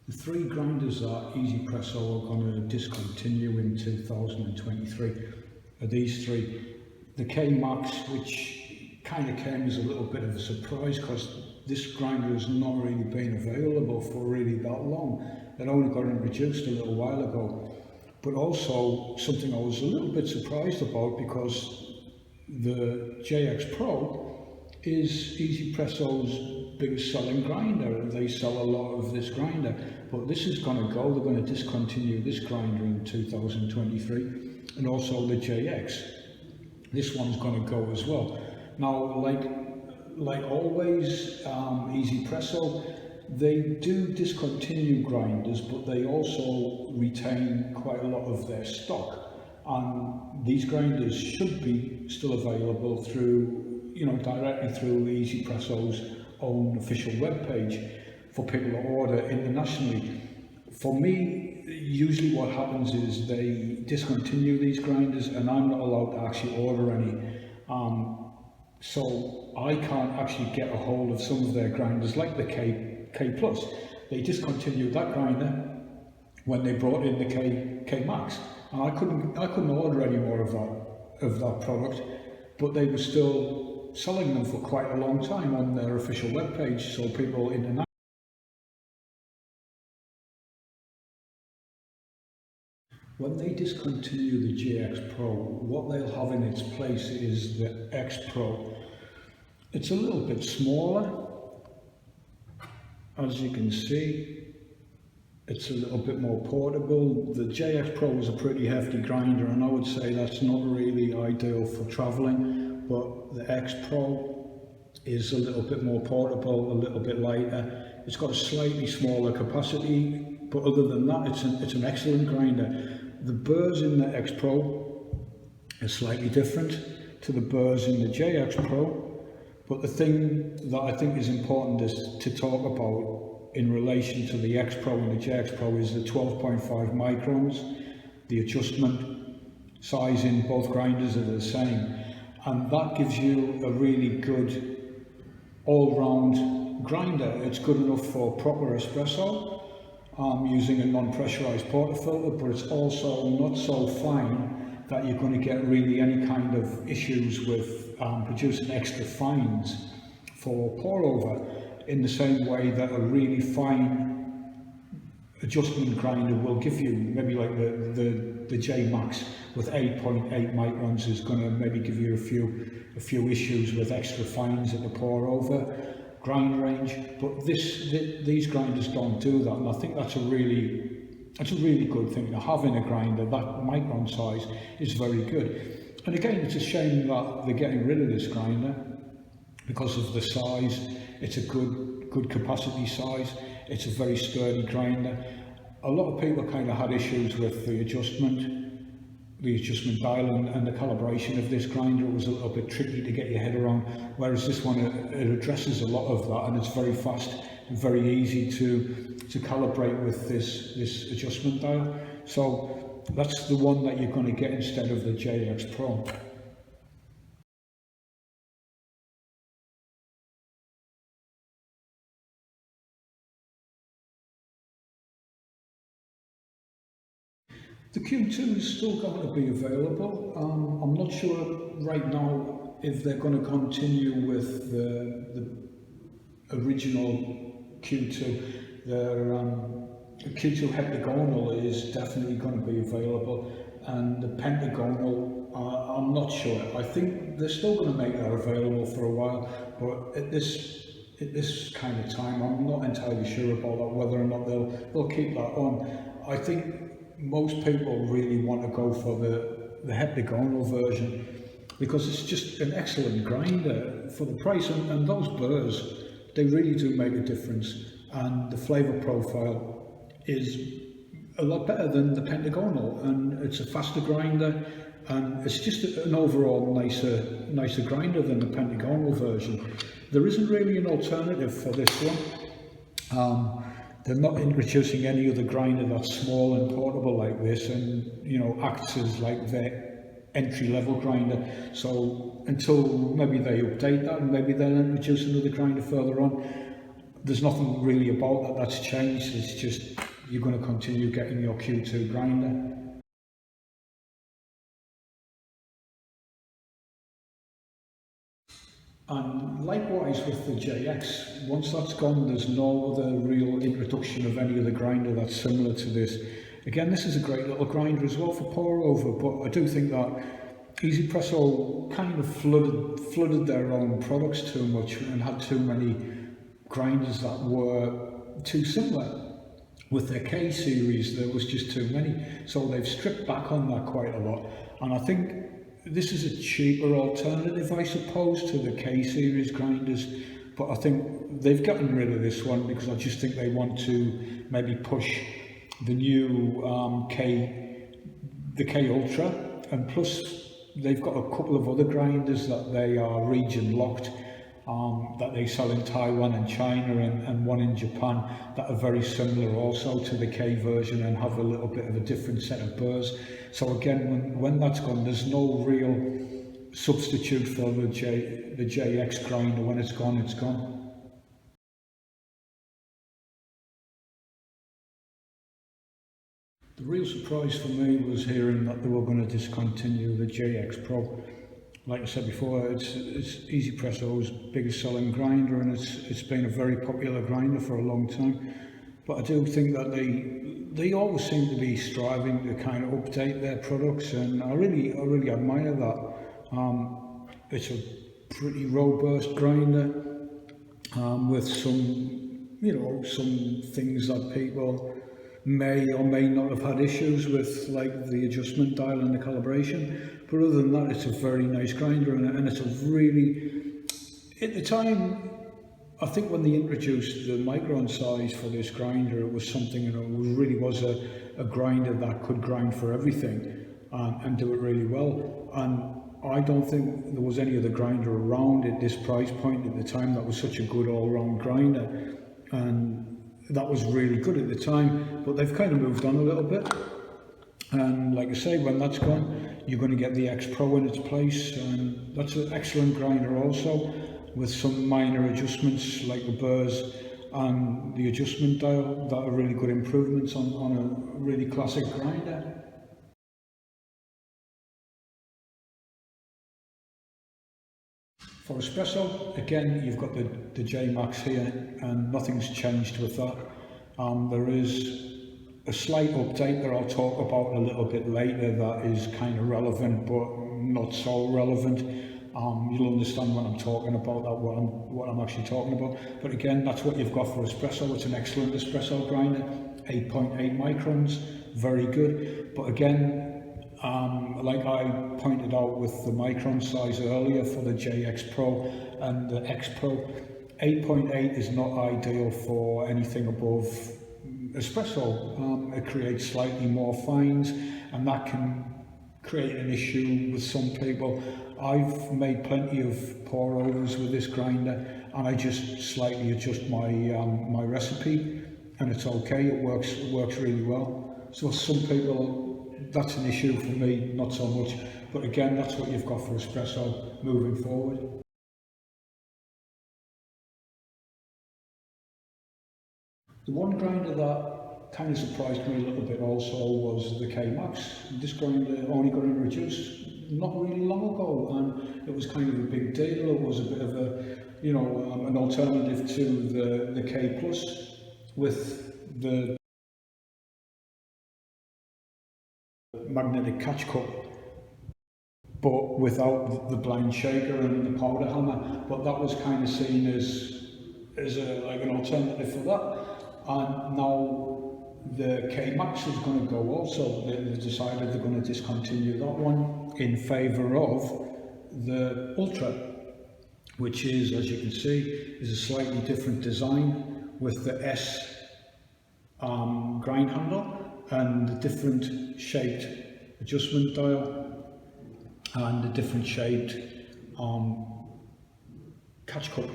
The three grinders that 1Zpresso are going to discontinue in 2023 are these three. The K-Max, which kind of came as a little bit of a surprise because this grinder has not really been available for really that long. It only got introduced a little while ago. But also something I was a little bit surprised about, because the JX Pro is 1Zpresso's biggest selling grinder. They sell a lot of this grinder, but this is going to go. They're going to discontinue this grinder in 2023, and also the JX. This one's going to go as well. Now, like always, 1Zpresso, they do discontinue grinders, but they also retain quite a lot of their stock. And these grinders should be still available through, directly through 1Zpresso's own official webpage for people to order internationally. For me, usually what happens is they discontinue these grinders and I'm not allowed to actually order any. So I can't actually get a hold of some of their grinders, like the K Plus. They discontinued that grinder when they brought in the K Max, and I couldn't order any more of that product, but they were still selling them for quite a long time on their official webpage, so people internationally. When they discontinue the JX Pro, what they'll have in its place is the X Pro. It's a little bit smaller, as you can see. It's a little bit more portable. The JX Pro is a pretty hefty grinder, and I would say that's not really ideal for traveling, but the X Pro is a little bit more portable, a little bit lighter. It's got a slightly smaller capacity, but other than that, it's an excellent grinder. The burrs in the X Pro are slightly different to the burrs in the JX Pro, but the thing that I think is important is to talk about in relation to the X Pro and the JX Pro is the 12.5 microns. The adjustment size in both grinders are the same, and that gives you a really good all-round grinder. It's good enough for proper espresso, using a non-pressurized portafilter, but it's also not so fine that you're going to get really any kind of issues with producing extra fines for pour over, in the same way that a really fine adjustment grinder will give you. Maybe like the J Max with 8.8 microns is going to maybe give you a few issues with extra fines at the pour over grind range, but these grinders don't do that, and I think that's a really good thing to have in a grinder. That micron size is very good. And again, it's a shame that they're getting rid of this grinder because of the size. It's a good capacity size. It's a very sturdy grinder. A lot of people kind of had issues with the adjustment dial and the calibration of this grinder. It was a little bit tricky to get your head around, whereas this one, it addresses a lot of that, and it's very fast and very easy to calibrate with this adjustment dial. So that's the one that you're going to get instead of the JX Pro. The Q2 is still going to be available. I'm not sure right now if they're going to continue with the original Q2. The Q2 heptagonal is definitely going to be available, and the pentagonal, I'm not sure. I think they're still going to make that available for a while, but at this kind of time, I'm not entirely sure about that, whether or not they'll keep that on. I think most people really want to go for the heptagonal version, because it's just an excellent grinder for the price, and those burrs, they really do make a difference, and the flavour profile is a lot better than the pentagonal, and it's a faster grinder, and it's just an overall nicer grinder than the pentagonal version. There isn't really an alternative for this one. They're not introducing any other grinder that's small and portable like this, and acts as like their entry-level grinder. So until maybe they update that, and maybe they'll introduce another grinder further on, there's nothing really about that that's changed. It's just you're going to continue getting your Q2 grinder. And likewise with the JX, once that's gone, there's no other real introduction of any other grinder that's similar to this. Again, this is a great little grinder as well for pour over, but I do think that 1Zpresso kind of flooded their own products too much and had too many grinders that were too similar. With their K series, there was just too many, so they've stripped back on that quite a lot. And I think this is a cheaper alternative, I suppose, to the K series grinders, but I think they've gotten rid of this one because I just think they want to maybe push the new the K Ultra, and plus they've got a couple of other grinders that they are region locked, that they sell in Taiwan and China, and one in Japan that are very similar also to the K version and have a little bit of a different set of burrs. So again, when that's gone, there's no real substitute for the JX grinder. When it's gone, it's gone. The real surprise for me was hearing that they were going to discontinue the JX Pro. Like I said before, it's 1Zpresso's biggest selling grinder, and it's been a very popular grinder for a long time. But I do think that they always seem to be striving to kind of update their products, and I really admire that. It's a pretty robust grinder with some things that people may or may not have had issues with, like the adjustment dial and the calibration. But other than that, it's a very nice grinder, and it's a really, at the time, I think when they introduced the micron size for this grinder, it was something, it really was a grinder that could grind for everything and do it really well. And I don't think there was any other grinder around at this price point at the time that was such a good all-round grinder, and that was really good at the time. But they've kind of moved on a little bit, and like I say, when that's gone, you're going to get the X Pro in its place, and that's an excellent grinder also, with some minor adjustments like the burrs and the adjustment dial that are really good improvements on a really classic grinder. For Espresso, again, you've got the J Max here, and nothing's changed with that. There is a slight update that I'll talk about a little bit later that is kind of relevant, but not so relevant. You'll understand when I'm talking about that, what I'm actually talking about. But again, that's what you've got for Espresso. It's an excellent Espresso grinder, 8.8 microns, very good. But again, like I pointed out with the micron size earlier for the JX Pro and the X Pro, 8.8 is not ideal for anything above Espresso. It creates slightly more fines, and that can create an issue with some people. I've made plenty of pour overs with this grinder, and I just slightly adjust my my recipe, and it's okay. It works really well. So some people, that's an issue. For me, not so much. But again, that's what you've got for Espresso moving forward. The one grinder that kind of surprised me a little bit also was the K Max. This grinder only got introduced not really long ago, and it was kind of a big deal. It was a bit of a, an alternative to the K Plus with the magnetic catch cup, but without the blind shaker and the powder hammer. But that was kind of seen as like an alternative for that. And now the K Max is going to go also. They've decided they're going to discontinue that one in favour of the Ultra, which is, as you can see, is a slightly different design with the S grind handle and the different shaped adjustment dial and the different shaped catch cup.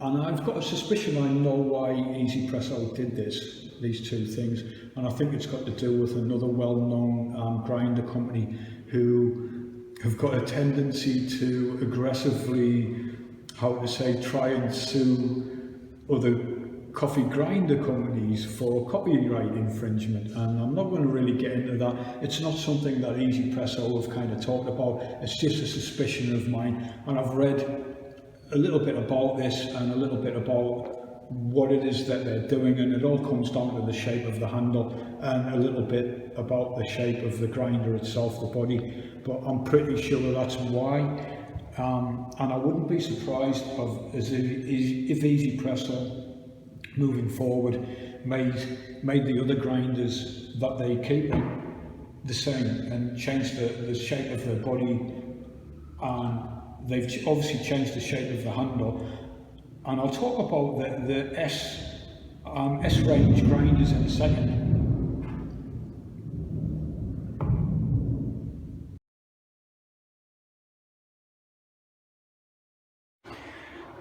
And I've got a suspicion I know why 1Zpresso did these two things, and I think it's got to do with another well-known grinder company who have got a tendency to aggressively how to say, try and sue other coffee grinder companies for copyright infringement, and I'm not going to really get into that. It's not something that 1Zpresso have kind of talked about. It's just a suspicion of mine, and I've read a little bit about this and a little bit about what it is that they're doing, and it all comes down to the shape of the handle and a little bit about the shape of the grinder itself, the body, but I'm pretty sure that's why. And I wouldn't be surprised if 1Zpresso moving forward made the other grinders that they keep the same and changed the shape of their body, and they've obviously changed the shape of the handle. And I'll talk about the S-range grinders in a second.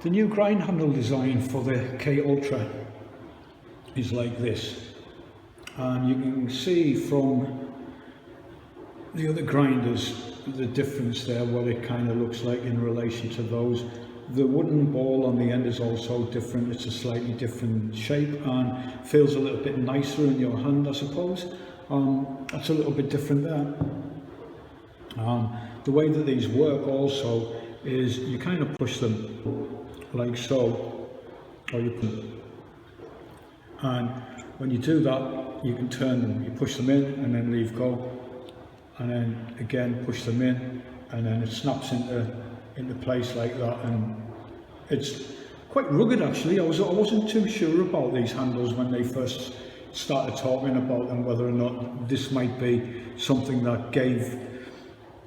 The new grind handle design for the K Ultra is like this, and you can see from the other grinders the difference there, what it kind of looks like in relation to those. The wooden ball on the end is also different. It's a slightly different shape and feels a little bit nicer in your hand, I suppose. That's a little bit different there. The way that these work also is you kind of push them like so, or you put, and when you do that, you can turn them. You push them in and then leave go, and then again push them in, and then it snaps into place like that. And it's quite rugged actually. I wasn't too sure about these handles when they first started talking about them, whether or not this might be something that gave,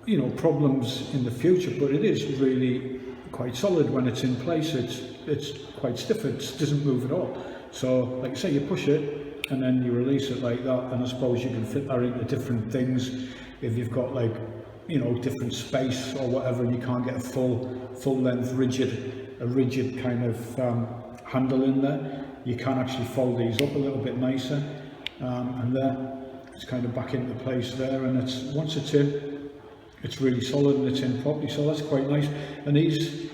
you know, problems in the future, but it is really quite solid when it's in place. It's quite stiff, it doesn't move at all. So like I say, you push it and then you release it like that, and I suppose you can fit that into different things if you've got, like, you know, different space or whatever, and you can't get a full length rigid kind of handle in there. You can actually fold these up a little bit nicer, and there it's kind of back into place there, and it's, once it's in, it's really solid and it's in properly, so that's quite nice. And these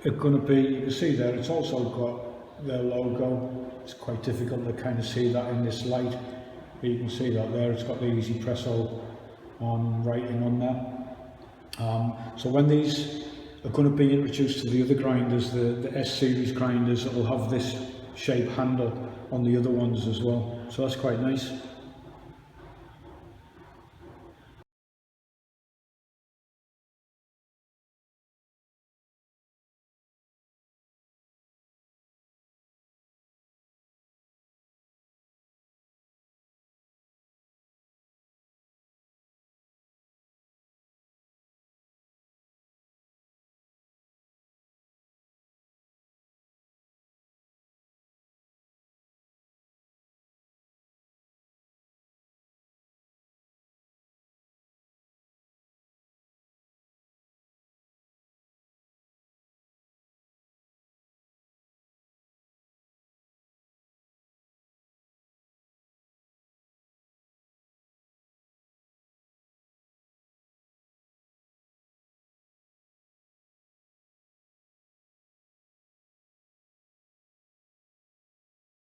are going to be, you can see there, it's also got their logo. It's quite difficult to kind of see that in this light, but you can see that there, it's got the 1Zpresso writing on there. So when these are going to be introduced to the other grinders, the S series grinders, it will have this shape handle on the other ones as well, so that's quite nice.